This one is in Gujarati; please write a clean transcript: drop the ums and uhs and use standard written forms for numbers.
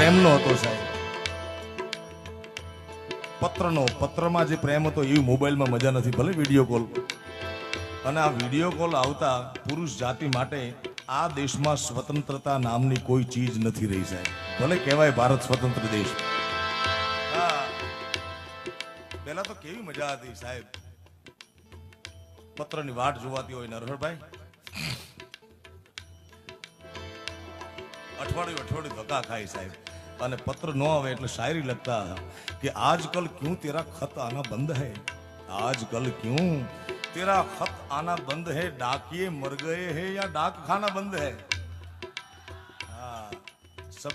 પ્રેમનો હતો સાહેબ, પત્રનો. પત્રમાં જે પ્રેમ હતો એવી મોબાઈલમાં મજા નથી, ભલે વિડીયો કોલ. અને આ વિડીયો કોલ આવતા પુરુષ જાતિ માટે આ દેશમાં સ્વતંત્રતા નામની કોઈ ચીજ નથી રહી સાહેબ. ભલે કહેવાય ભારત સ્વતંત્ર દેશ. પેલા તો કેવી મજા હતી સાહેબ, પત્રની વાટ જોવાતી હોય નરહરભાઈ, અઠવાડિયું ધક્કા ખાય સાહેબ. અને પત્ર ન આવે એટલે શાયરી લખતા કે આજકલ ક્यों तेरा खत आना बंद है, આજકલ क्यों तेरा खत आना बंद है, डाकिए मर गए हैं या डाक खाना बंद है.